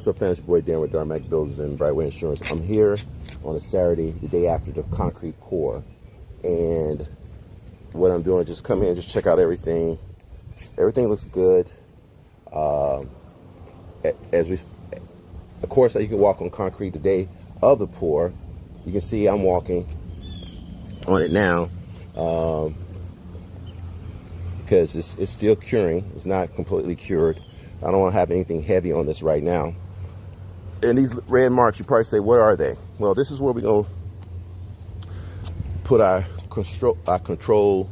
What's up, fans? Your boy Dan with Darmac Builders and Brightway Insurance. I'm here on a Saturday, the day after the concrete pour, and what I'm doing is just come in, just check out everything. Everything looks good. Of course, you can walk on concrete the day of the pour. You can see I'm walking on it now because it's still curing. It's not completely cured. I don't want to have anything heavy on this right now. And these red marks, you probably say, what are they? Well, this is where we're going to put our control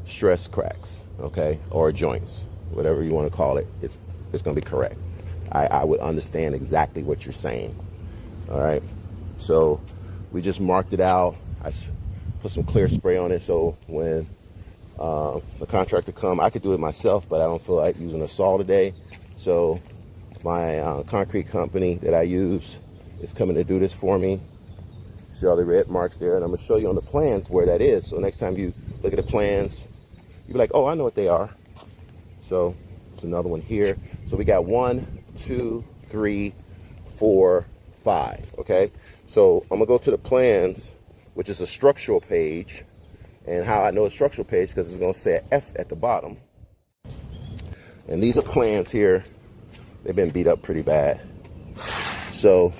stress cracks, okay, or joints, whatever you want to call it. It's going to be correct. I would understand exactly what you're saying. All right. So we just marked it out. I put some clear spray on it, so when the contractor come, I could do it myself, but I don't feel like using a saw today. So my concrete company that I use is coming to do this for me. See all the red marks there, and I'm going to show you on the plans where that is. So next time you look at the plans, you'll be like, oh, I know what they are. So it's another one here. So we got 1, 2, 3, 4, 5. Okay. So I'm going to go to the plans, which is a structural page. And how I know a structural page, because it's going to say an S at the bottom. And these are plans here. They've been beat up pretty bad. So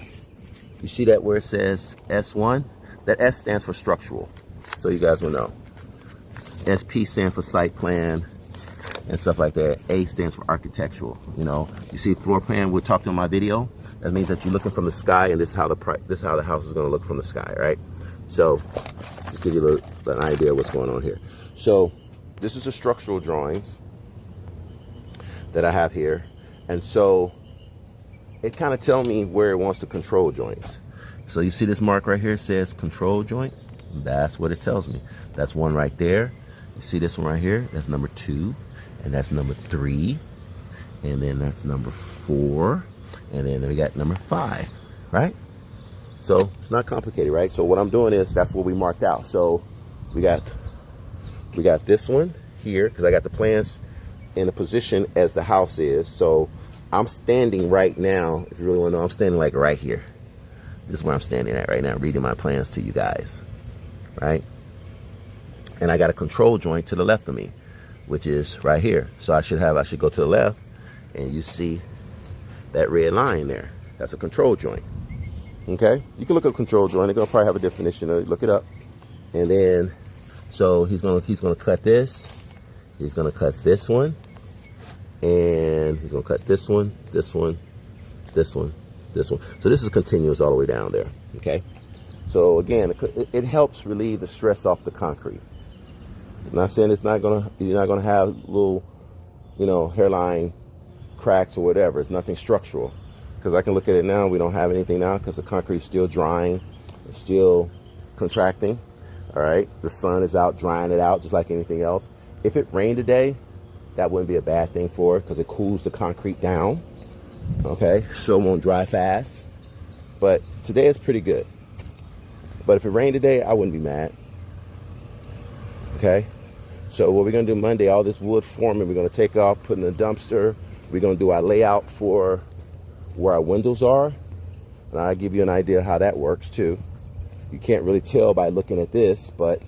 you see that where it says S1? That S stands for structural. So you guys will know. SP stands for site plan and stuff like that. A stands for architectural. You know, you see floor plan, we'll talk to in my video. That means that you're looking from the sky, and this is how the house is going to look from the sky, right? So just give you an idea of what's going on here. So this is the structural drawings that I have here. And so it kind of tells me where it wants the control joints. So you see this mark right here says control joint. That's what it tells me. That's one right there. You see this one right here? That's number 2. And that's number 3. And then that's number 4. And then we got number 5, right? So it's not complicated, right? So what I'm doing is, that's what we marked out. So we got this one here, because I got the plans in the position as the house is. So I'm standing right now, if you really want to know, I'm standing like right here. This is where I'm standing at right now, reading my plans to you guys, right? And I got a control joint to the left of me, which is right here. So I should go to the left, and you see that red line there. That's a control joint. Okay, you can look up control joint. They're gonna probably have a definition. Look it up, and then so he's gonna cut this. He's gonna cut this one, and he's gonna cut this one, this one, this one, this one. So this is continuous all the way down there. Okay, so again, it helps relieve the stress off the concrete. I'm not saying you're not gonna have little, hairline cracks or whatever. It's nothing structural. Because I can look at it now, we don't have anything now because the concrete is still drying, it's still contracting. All right, the sun is out drying it out just like anything else. If it rained today, that wouldn't be a bad thing for it because it cools the concrete down. Okay, so it won't dry fast. But today is pretty good. But if it rained today, I wouldn't be mad. Okay, so what we're gonna do Monday, all this wood forming, we're gonna take off, put in a dumpster. We're gonna do our layout for where our windows are, and I'll give you an idea how that works too. You can't really tell by looking at this, but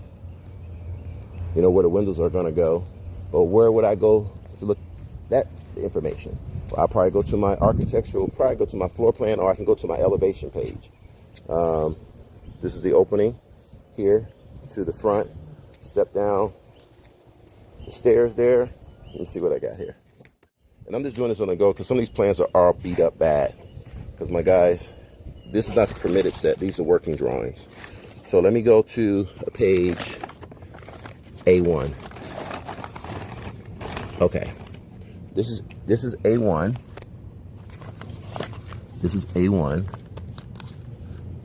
you know where the windows are going to go. But where would I go to look that information? Well, I'll probably go to my architectural, probably go to my floor plan, or I can go to my elevation page. This is the opening here to the front. Step down the stairs there. Let me see what I got here. And I'm just doing this on the go because some of these plans are beat up bad. Because my guys, this is not the permitted set. These are working drawings. So let me go to a page A1. Okay. This is A1. This is A1.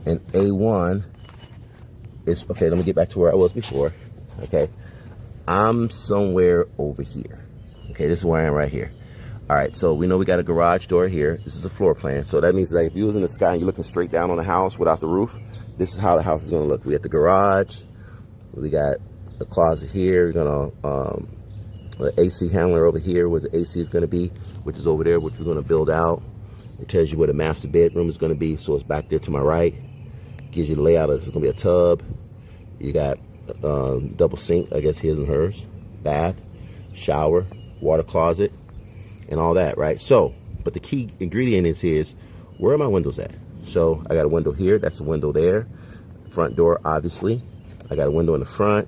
And A1 is, okay, let me get back to where I was before. Okay. I'm somewhere over here. Okay, this is where I am right here. All right, so we know we got a garage door here. This is a floor plan. So that means that if you was in the sky and you're looking straight down on the house without the roof, this is how the house is going to look. We got the garage. We got the closet here. We're going to, the AC handler over here where the AC is going to be, which is over there, which we're going to build out. It tells you where the master bedroom is going to be, so it's back there to my right. Gives you the layout of it's going to be a tub. You got double sink, I guess his and hers, bath, shower, water closet, and all that, right? So, but the key ingredient is where are my windows at? So I got a window here, that's a window there. Front door, obviously. I got a window in the front,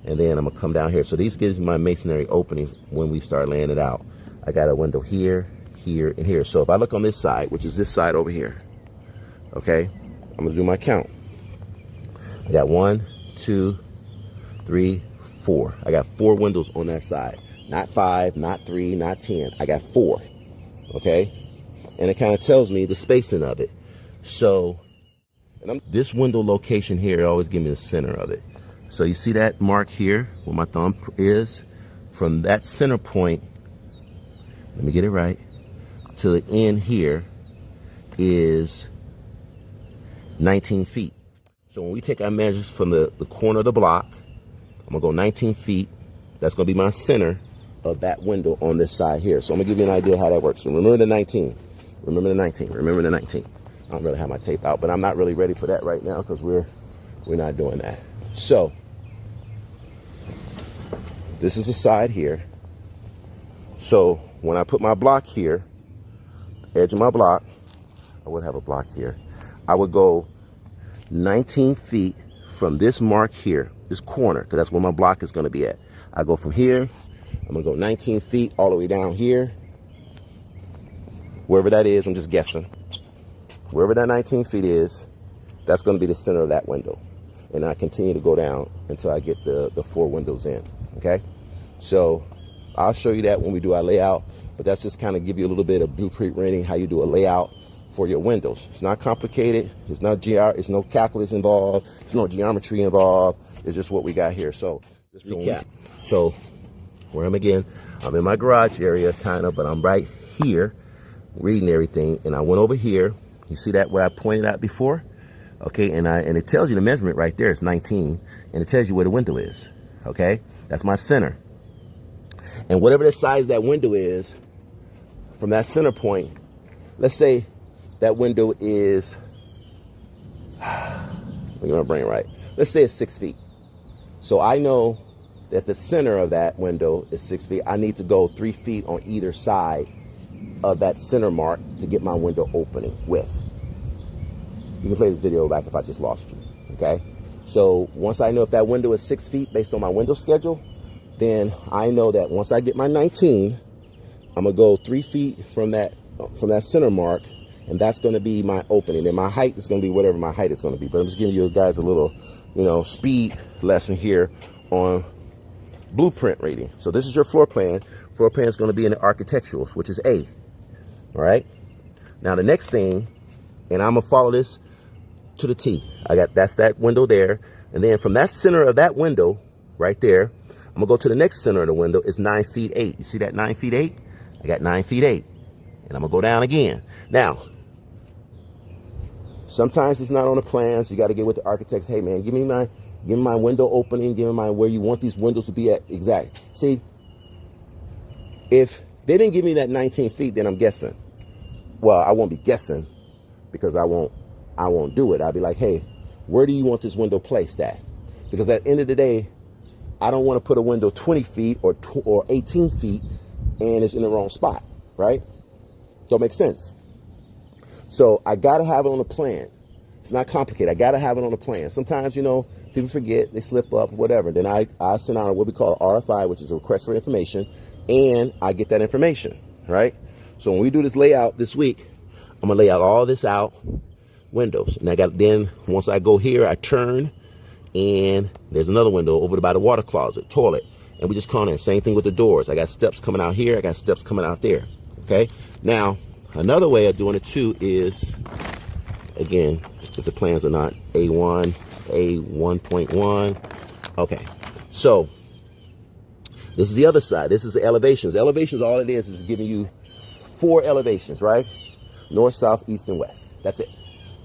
and then I'm gonna come down here. So these gives me my masonry openings when we start laying it out. I got a window here, here, and here. So if I look on this side, which is this side over here, okay, I'm gonna do my count. I got 1, 2, 3, 4. I got 4 windows on that side. Not 5, not 3, not 10. I got 4, okay? And it kind of tells me the spacing of it. So, this window location here always give me the center of it. So you see that mark here, where my thumb is? From that center point, let me get it right, to the end here is 19 feet. So when we take our measures from the corner of the block, I'm gonna go 19 feet. That's gonna be my center of that window on this side here. So I'm gonna give you an idea how that works. So remember the 19, remember the 19, remember the 19. I don't really have my tape out, but I'm not really ready for that right now because we're not doing that. So this is the side here. So when I put my block here, edge of my block, I would have a block here. I would go 19 feet from this mark here, this corner, because that's where my block is going to be at. I go from here, I'm going to go 19 feet all the way down here. Wherever that is, I'm just guessing. Wherever that 19 feet is, that's going to be the center of that window. And I continue to go down until I get the 4 windows in, okay? So I'll show you that when we do our layout, but that's just kind of give you a little bit of blueprint reading, how you do a layout for your windows. It's not complicated. It's not it's no calculus involved. There's no geometry involved. It's just what we got here. So let's recap. So where I'm again, I'm in my garage area kind of, but I'm right here reading everything. And I went over here. You see that where I pointed out before? Okay, and it tells you the measurement right there. It's 19, and it tells you where the window is. Okay, that's my center. And whatever the size that window is, from that center point, let's say that window is, let me get my brain right. Let's say it's 6 feet. So I know that the center of that window is 6 feet. I need to go 3 feet on either side of that center mark to get my window opening width. You can play this video back if I just lost you, okay? So once I know if that window is 6 feet based on my window schedule, then I know that once I get my 19, I'm gonna go 3 feet from that center mark, and that's gonna be my opening. And my height is gonna be whatever my height is gonna be. But I'm just giving you guys a little, speed lesson here on blueprint rating. So this is your floor plan. Floor plan is gonna be in the architecturals, which is A, all right? Now the next thing, and I'm gonna follow this to the T. That's that window there. And then from that center of that window right there, I'm gonna go to the next center of the window. It's 9 feet 8. You see that 9 feet 8? I got 9 feet 8. And I'm gonna go down again. Now, sometimes it's not on the plans. You got to get with the architects. Hey man, give me my window opening. Give me my where you want these windows to be at exact. See, if they didn't give me that 19 feet, then I'm guessing. Well, I won't be guessing because I won't do it. I'll be like, hey, where do you want this window placed at? Because at the end of the day, I don't want to put a window 20 feet or 18 feet and it's in the wrong spot, right? So it makes sense. So I got to have it on a plan. It's not complicated. I got to have it on a plan. Sometimes, people forget, they slip up, whatever. Then I send out what we call an RFI, which is a request for information, and I get that information, right? So when we do this layout this week, I'm going to lay out all this out, windows. And then once I go here, I turn, and there's another window over by the water closet, toilet. And we just call it. Same thing with the doors. I got steps coming out here. I got steps coming out there. Okay. Now, another way of doing it too is, again, if the plans are not A1, A1.1. Okay. So this is the other side. This is the elevations. Elevations, all it is giving you 4 elevations, right? North, south, east, and west. That's it.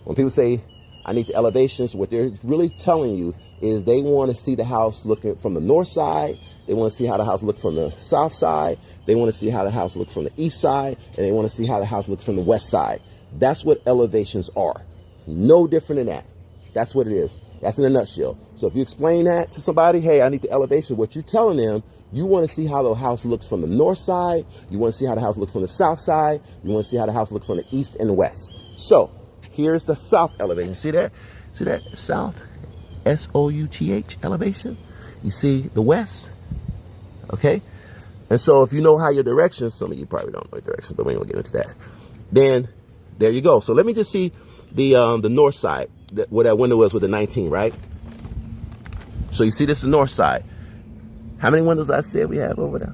When people say I need the elevations. What they're really telling you is they want to see the house looking from the north side. They want to see how the house looks from the south side. They want to see how the house looks from the east side. And they want to see how the house looks from the west side. That's what elevations are. No different than that. That's what it is. That's in a nutshell. So if you explain that to somebody, hey, I need the elevation, what you're telling them, you want to see how the house looks from the north side. You want to see how the house looks from the south side. You want to see how the house looks from the east and west. So here's the south elevation. See that? See that? South, S-O-U-T-H elevation. You see the west? Okay. And so if you know how your directions, some of you probably don't know your directions, but we ain't gonna get into that. Then there you go. So let me just see the north side, where that window was with the 19, right? So you see this is the north side. How many windows I said we have over there?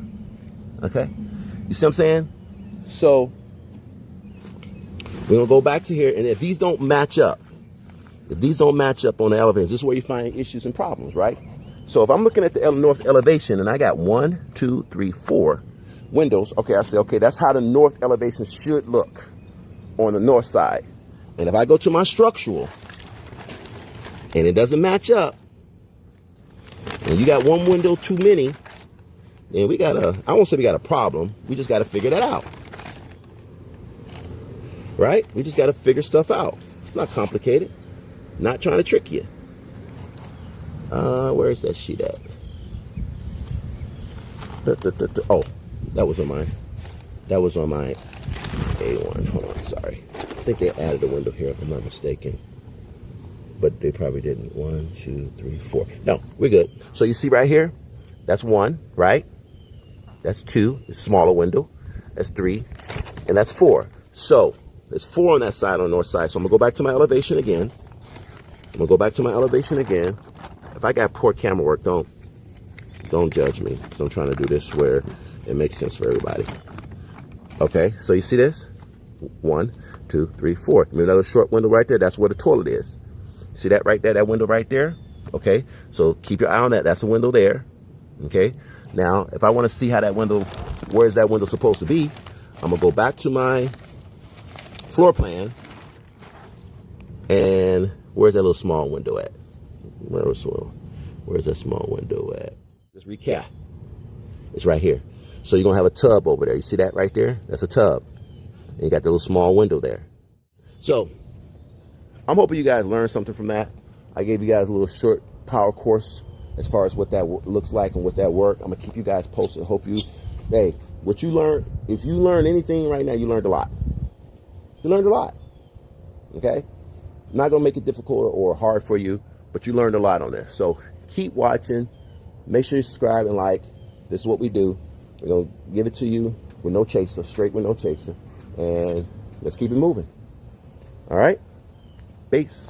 Okay. You see what I'm saying? So we're gonna go back to here, and if these don't match up, on the elevators, this is where you find issues and problems, right? So if I'm looking at the north elevation and I got 1, 2, 3, 4 windows, okay, I say, okay, that's how the north elevation should look on the north side. And if I go to my structural and it doesn't match up, and you got one window too many, then we got I won't say we got a problem, we just got to figure that out. Right? We just got to figure stuff out. It's not complicated. Not trying to trick you. Where is that sheet at? Oh, that was on my A1. Hold on, sorry. I think they added a window here, if I'm not mistaken. But they probably didn't. 1, 2, 3, 4. No, we're good. So you see right here, that's 1, right? That's 2, it's a smaller window. That's 3, and that's 4. So there's 4 on that side, on the north side. So I'm gonna go back to my elevation again. If I got poor camera work, don't judge me, because I'm trying to do this where it makes sense for everybody. Okay, so you see this? 1, 2, 3, 4. Remember another short window right there? That's where the toilet is. See that right there, that window right there? Okay, so keep your eye on that. That's a window there. Okay, now if I want to see how that window, where's that window supposed to be, I'm gonna go back to my floor plan, and where's that little small window at? Where's that small window at? Let's recap. It's right here. So you're gonna have a tub over there. You see that right there? That's a tub. And you got the little small window there. So I'm hoping you guys learned something from that. I gave you guys a little short power course as far as what that looks like and what that worked. I'm gonna keep you guys posted. Hope you, hey, what you learned, if you learned anything right now, you learned a lot. You learned a lot. Okay? Not gonna make it difficult or hard for you, but you learned a lot on this. So keep watching. Make sure you subscribe and like. This is what we do. We're gonna give it to you with no chaser, straight with no chaser. And let's keep it moving. All right? Peace.